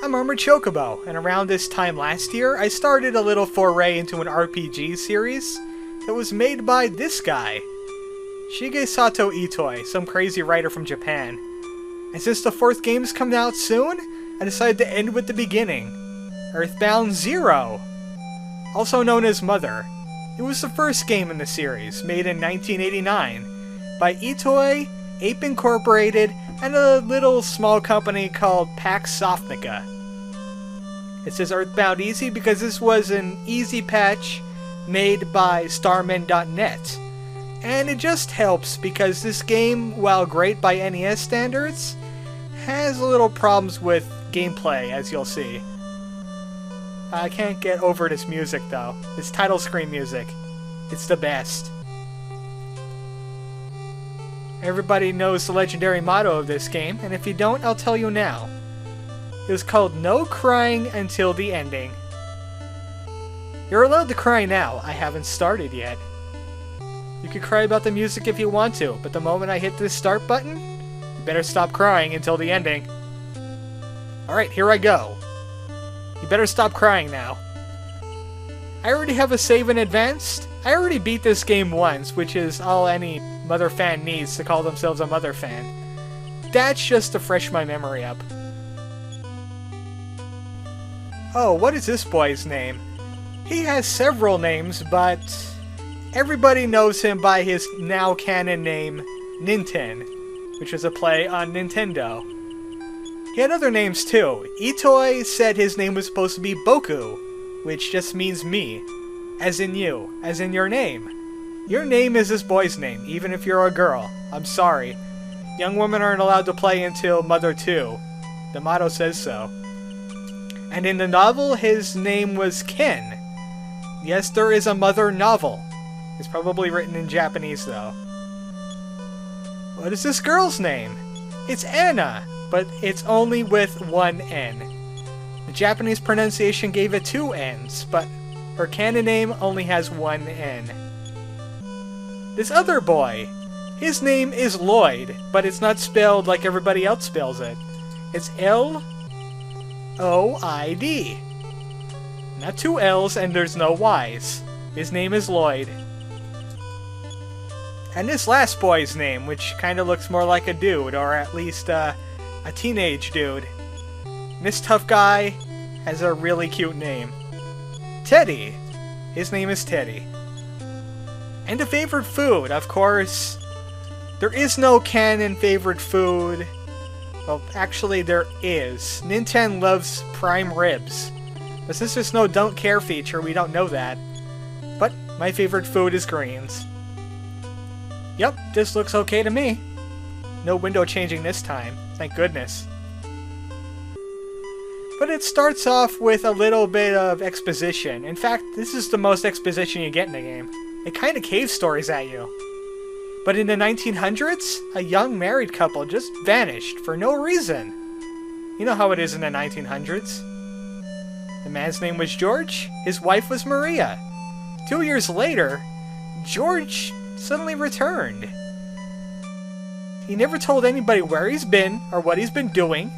I'm ArmoredChocobo, and around this time last year, I started a little foray into an RPG series that was made by this guy, Shigesato Itoi, some crazy writer from Japan. And since the 4th game's coming out soon, I decided to end with the beginning. Earthbound 0, also known as Mother. It was the first game in the series, made in 1989, by Itoi, Ape Incorporated, and a little small company called Pax Softnica. It says Earthbound Easy because this was an easy patch made by Starman.net. And it just helps because this game, while great by NES standards, has a little problems with gameplay, as you'll see. I can't get over this music though. This title screen music. It's the best. Everybody knows the legendary motto of this game, and if you don't, I'll tell you now. It was called No Crying Until the Ending. You're allowed to cry now. I haven't started yet. You can cry about the music if you want to, but the moment I hit this start button, you better stop crying until the ending. Alright, here I go. You better stop crying now. I already have a save in advanced. I already beat this game once, which is all any Mother fan needs to call themselves a Mother fan. That's just to fresh my memory up. Oh, what is this boy's name? He has several names, but everybody knows him by his now canon name, Ninten, which is a play on Nintendo. He had other names too. Itoi said his name was supposed to be Boku, which just means me, as in you, as in your name. Your name is this boy's name, even if you're a girl. I'm sorry. Young women aren't allowed to play until Mother 2. The motto says so. And in the novel, his name was Ken. Yes, there is a Mother novel. It's probably written in Japanese, though. What is this girl's name? It's Anna, but it's only with one N. The Japanese pronunciation gave it 2 N's, but her canon name only has 1 N. This other boy, his name is Lloyd, but it's not spelled like everybody else spells it. It's L-O-I-D. Not 2 L's and there's no Y's. His name is Lloyd. And this last boy's name, which kinda looks more like a dude, or at least a teenage dude. This tough guy has a really cute name. Teddy. His name is Teddy. And a favorite food, of course. There is no canon favorite food. Well, actually there is. Ninten loves prime ribs. But since there's no don't care feature, we don't know that. But my favorite food is greens. Yep, this looks okay to me. No window changing this time, thank goodness. But it starts off with a little bit of exposition. In fact, this is the most exposition you get in the game. It kind of cave stories at you. But in the 1900s, a young married couple just vanished for no reason. You know how it is in the 1900s. The man's name was George, his wife was Maria. 2 years later, George suddenly returned. He never told anybody where he's been or what he's been doing,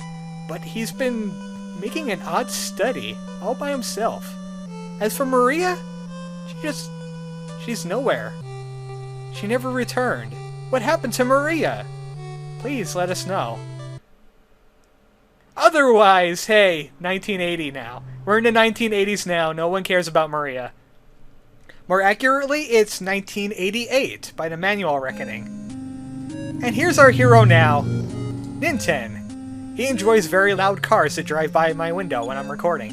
but he's been making an odd study all by himself. As for Maria, she's nowhere. She never returned. What happened to Maria? Please let us know. Otherwise, hey, 1980 now. We're in the 1980s now. No one cares about Maria. More accurately, it's 1988 by the manual reckoning. And here's our hero now, Ninten. He enjoys very loud cars that drive by my window when I'm recording.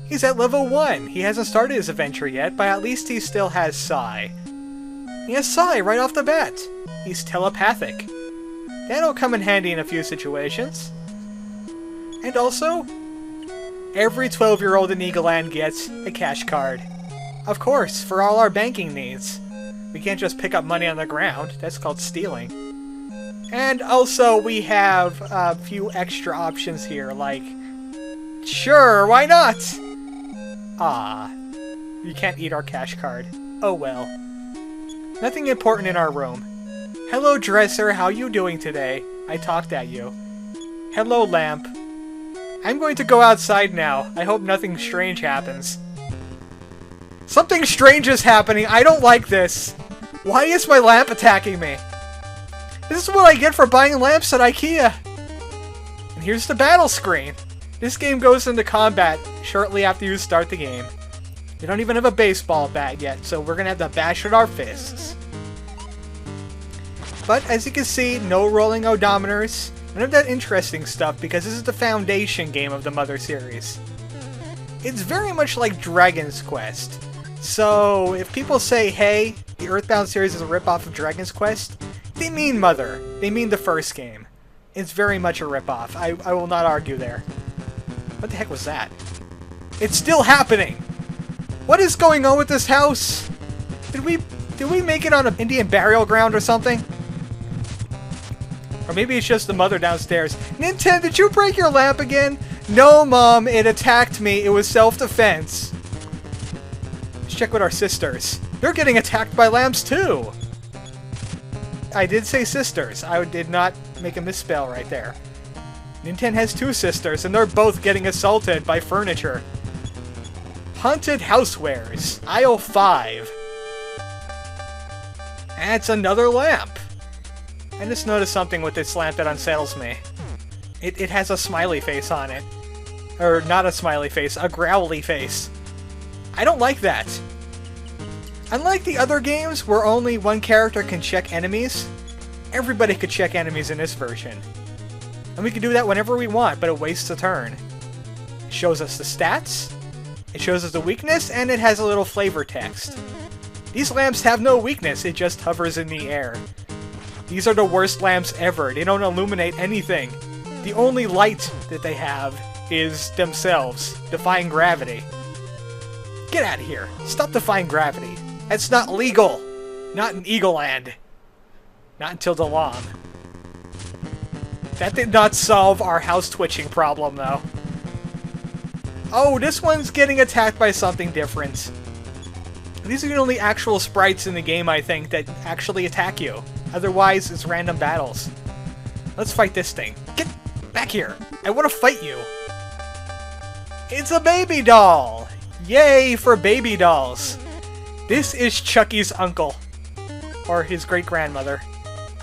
He's at level 1. He hasn't started his adventure yet, but at least he still has Psi. He has Psi right off the bat. He's telepathic. That'll come in handy in a few situations. And also, every 12-year-old in Eagleland gets a cash card. Of course, for all our banking needs. We can't just pick up money on the ground. That's called stealing. And also, we have a few extra options here, like... Sure, why not? Ah, you can't eat our cash card. Oh well. Nothing important in our room. Hello, dresser, how you doing today? I talked at you. Hello, lamp. I'm going to go outside now. I hope nothing strange happens. Something strange is happening. I don't like this. Why is my lamp attacking me? This is what I get for buying lamps at IKEA. And here's the battle screen. This game goes into combat shortly after you start the game. We don't even have a baseball bat yet, so we're gonna have to bash with our fists. But as you can see, no rolling odometers. None of that interesting stuff because this is the foundation game of the Mother series. It's very much like Dragon's Quest. So if people say, hey, the Earthbound series is a ripoff of Dragon's Quest, they mean Mother. They mean the first game. It's very much a ripoff. I will not argue there. What the heck was that? It's still happening! What is going on with this house? Did we make it on an Indian burial ground or something? Or maybe it's just the mother downstairs. Nintendo, did you break your lamp again? No, Mom, it attacked me. It was self-defense. Let's check with our sisters. They're getting attacked by lamps too. I did say sisters. I did not make a misspell right there. Nintendo has two sisters, and they're both getting assaulted by furniture. Haunted Housewares, aisle 5. That's another lamp. I just noticed something with this lamp that unsettles me. It has a smiley face on it. Or not a smiley face, a growly face. I don't like that. Unlike the other games where only one character can check enemies, everybody could check enemies in this version. And we can do that whenever we want, but it wastes a turn. It shows us the stats, it shows us the weakness, and it has a little flavor text. These lamps have no weakness, it just hovers in the air. These are the worst lamps ever. They don't illuminate anything. The only light that they have is themselves, defying gravity. Get out of here. Stop defying gravity. That's not legal. Not in Eagle Land. Not until Dalam. That did not solve our house twitching problem, though. Oh, this one's getting attacked by something different. These are the only actual sprites in the game, I think, that actually attack you. Otherwise, it's random battles. Let's fight this thing. Get back here! I want to fight you! It's a baby doll! Yay for baby dolls! This is Chucky's uncle. Or his great-grandmother.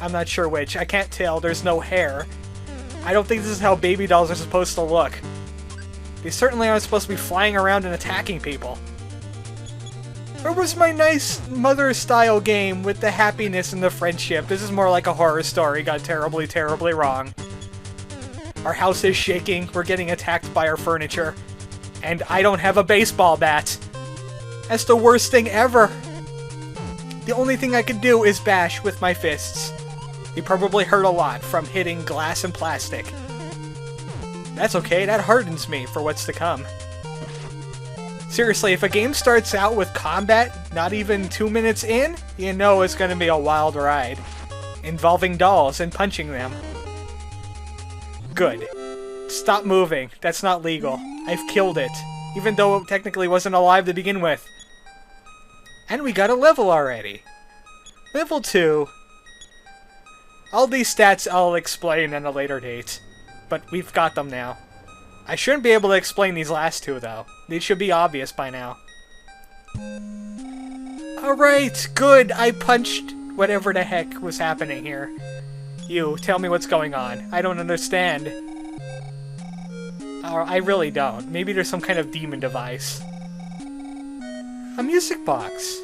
I'm not sure which. I can't tell. There's no hair. I don't think this is how baby dolls are supposed to look. They certainly aren't supposed to be flying around and attacking people. Where was my nice mother-style game with the happiness and the friendship? This is more like a horror story gone terribly, terribly wrong. Our house is shaking, we're getting attacked by our furniture, and I don't have a baseball bat. That's the worst thing ever. The only thing I can do is bash with my fists. You probably hurt a lot from hitting glass and plastic. That's okay, that hardens me for what's to come. Seriously, if a game starts out with combat not even 2 minutes in, you know it's going to be a wild ride. Involving dolls and punching them. Good. Stop moving. That's not legal. I've killed it. Even though it technically wasn't alive to begin with. And we got a level already. Level 2. All these stats I'll explain at a later date. But we've got them now. I shouldn't be able to explain these last two, though. These should be obvious by now. Alright, good. I punched whatever the heck was happening here. You, tell me what's going on. I don't understand. I really don't. Maybe there's some kind of demon device. A music box.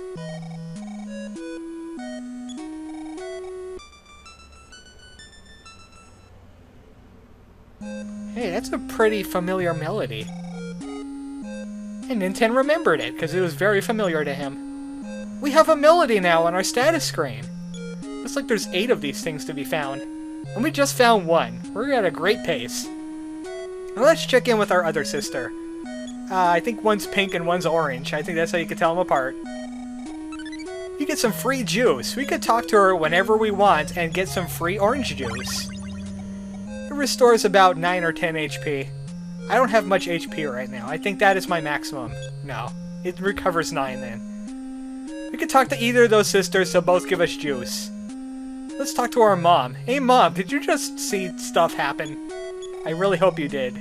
Hey, that's a pretty familiar melody. And Nintendo remembered it, because it was very familiar to him. We have a melody now on our status screen. Looks like there's 8 of these things to be found. And we just found one. We're at a great pace. Now let's check in with our other sister. I think one's pink and one's orange. I think that's how you can tell them apart. You get some free juice. We could talk to her whenever we want and get some free orange juice. It restores about 9 or 10 HP. I don't have much HP right now. I think that is my maximum. No, it recovers 9 then. We could talk to either of those sisters, so both give us juice. Let's talk to our mom. Hey mom, did you just see stuff happen? I really hope you did.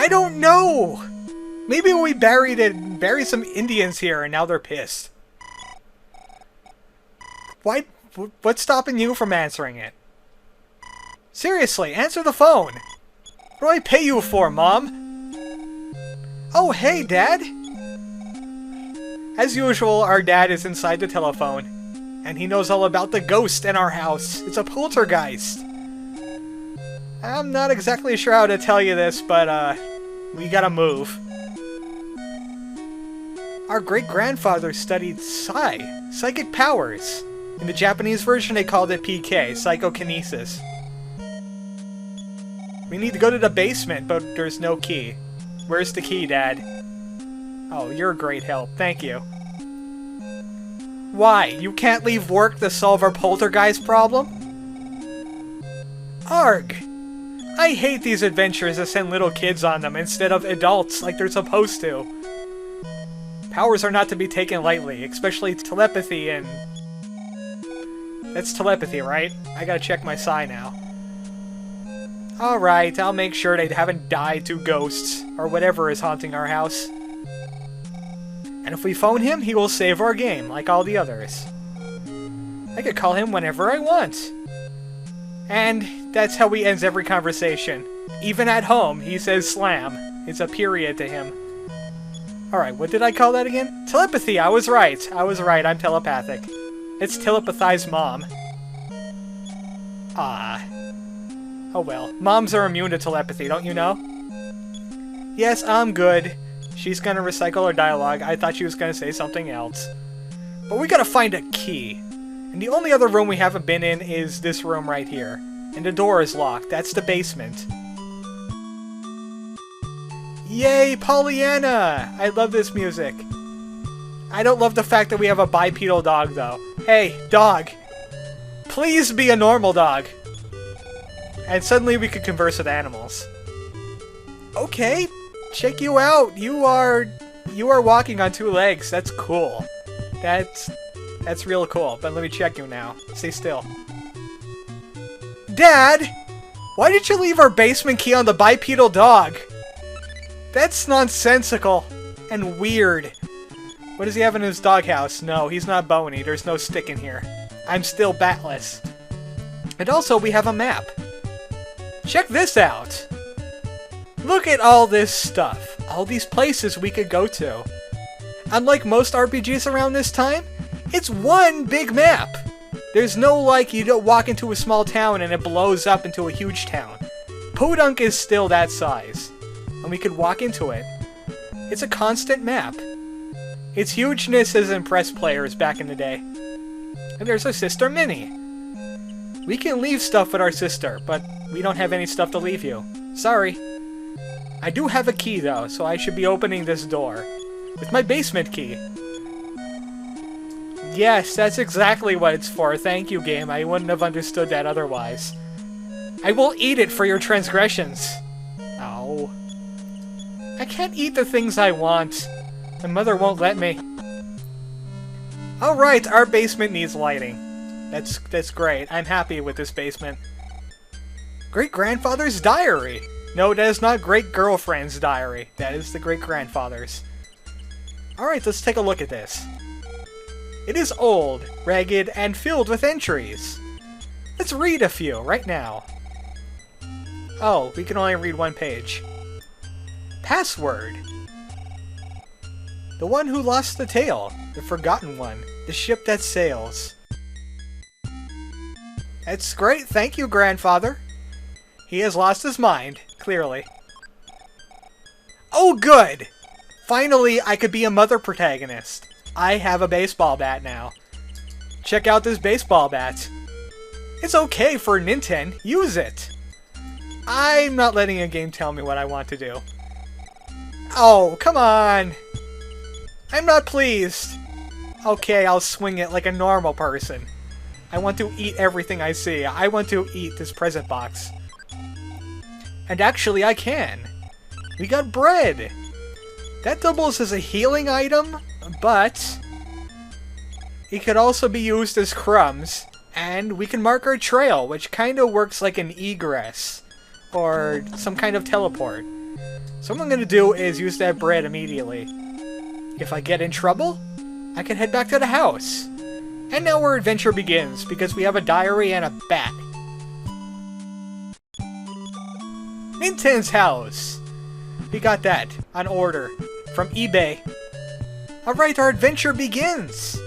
I don't know! Maybe we buried some Indians here and now they're pissed. Why? What's stopping you from answering it? Seriously, answer the phone! What do I pay you for, Mom? Oh, hey, Dad! As usual, our dad is inside the telephone. And he knows all about the ghost in our house. It's a poltergeist. I'm not exactly sure how to tell you this, but, we gotta move. Our great-grandfather studied psychic powers. In the Japanese version, they called it PK, psychokinesis. We need to go to the basement, but there's no key. Where's the key, Dad? Oh, you're a great help. Thank you. Why? You can't leave work to solve our poltergeist problem? Arg! I hate these adventures that send little kids on them instead of adults like they're supposed to. Powers are not to be taken lightly, especially telepathy and... That's telepathy, right? I gotta check my psi now. Alright, I'll make sure they haven't died to ghosts, or whatever is haunting our house. And if we phone him, he will save our game, like all the others. I could call him whenever I want. And that's how he ends every conversation. Even at home, he says slam. It's a period to him. Alright, what did I call that again? Telepathy, I was right. I'm telepathic. It's telepathize Mom. Ah. Oh well. Moms are immune to telepathy, don't you know? Yes, I'm good. She's gonna recycle her dialogue. I thought she was gonna say something else. But we gotta find a key. And the only other room we haven't been in is this room right here. And the door is locked. That's the basement. Yay, Pollyanna! I love this music. I don't love the fact that we have a bipedal dog, though. Hey, dog! Please be a normal dog! And suddenly we could converse with animals. Okay, check you out. You are walking on 2 legs. That's cool. That's real cool. But let me check you now. Stay still. Dad! Why did you leave our basement key on the bipedal dog? That's nonsensical and weird. What does he have in his doghouse? No, he's not bony. There's no stick in here. I'm still batless. And also, we have a map. Check this out! Look at all this stuff. All these places we could go to. Unlike most RPGs around this time, it's one big map. There's no like you don't walk into a small town and it blows up into a huge town. Podunk is still that size. And we could walk into it. It's a constant map. Its hugeness has impressed players back in the day. And there's our sister Minnie. We can leave stuff with our sister, but we don't have any stuff to leave you. Sorry. I do have a key though, so I should be opening this door. With my basement key. Yes, that's exactly what it's for. Thank you, game. I wouldn't have understood that otherwise. I will eat it for your transgressions. Ow. I can't eat the things I want. My mother won't let me. Alright, our basement needs lighting. That's great. I'm happy with this basement. Great-grandfather's diary! No, that is not great-girlfriend's diary. That is the great-grandfather's. Alright, let's take a look at this. It is old, ragged, and filled with entries. Let's read a few right now. Oh, we can only read one page. Password. The one who lost the tale. The forgotten one. The ship that sails. That's great, thank you, grandfather. He has lost his mind, clearly. Oh, good! Finally, I could be a mother protagonist. I have a baseball bat now. Check out this baseball bat. It's okay for Nintendo. Use it. I'm not letting a game tell me what I want to do. Oh, come on. I'm not pleased. Okay, I'll swing it like a normal person. I want to eat everything I see. I want to eat this present box. And actually, I can. We got bread. That doubles as a healing item, but it could also be used as crumbs. And we can mark our trail, which kind of works like an egress. Or some kind of teleport. So what I'm going to do is use that bread immediately. If I get in trouble, I can head back to the house. And now our adventure begins, because we have a diary and a bat. Ninten's house. We got that on order from eBay. Alright, our adventure begins.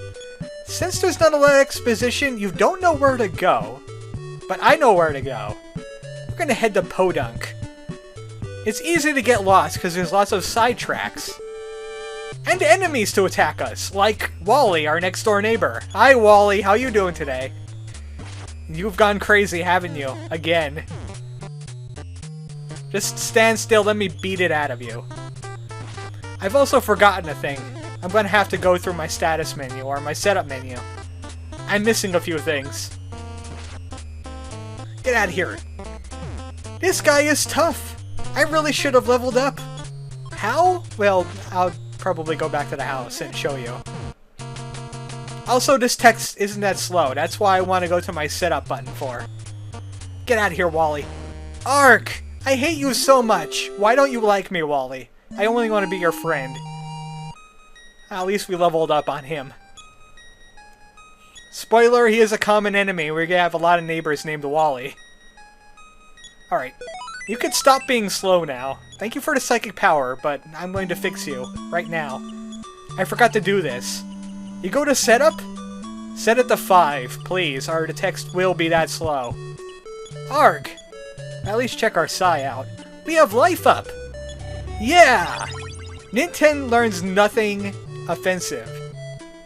Since there's not a lot of exposition, you don't know where to go. But I know where to go. We're gonna head to Podunk. It's easy to get lost because there's lots of side tracks. And enemies to attack us, like Wally, our next door neighbor. Hi Wally, how you doing today? You've gone crazy, haven't you? Again. Just stand still, let me beat it out of you. I've also forgotten a thing. I'm gonna have to go through my status menu, or my setup menu. I'm missing a few things. Get out of here. This guy is tough. I really should have leveled up. How? Well, I'll probably go back to the house and show you. Also, this text isn't that slow. That's why I want to go to my setup button for. Get out of here, Wally. Ark! I hate you so much. Why don't you like me, Wally? I only want to be your friend. At least we leveled up on him. Spoiler, he is a common enemy. We're gonna have a lot of neighbors named Wally. Alright. You can stop being slow now. Thank you for the psychic power, but I'm going to fix you. Right now. I forgot to do this. You go to setup? Set it to 5, please, or the text will be that slow. Arg! At least check our Psi out. We have life up! Yeah! Ninten learns nothing offensive.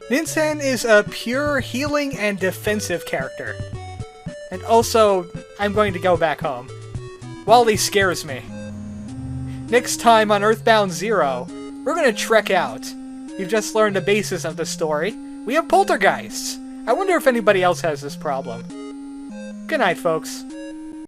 Ninten is a pure healing and defensive character. And also, I'm going to go back home. Wally scares me. Next time on Earthbound 0, we're going to trek out. We've just learned the basis of the story. We have poltergeists. I wonder if anybody else has this problem. Good night, folks.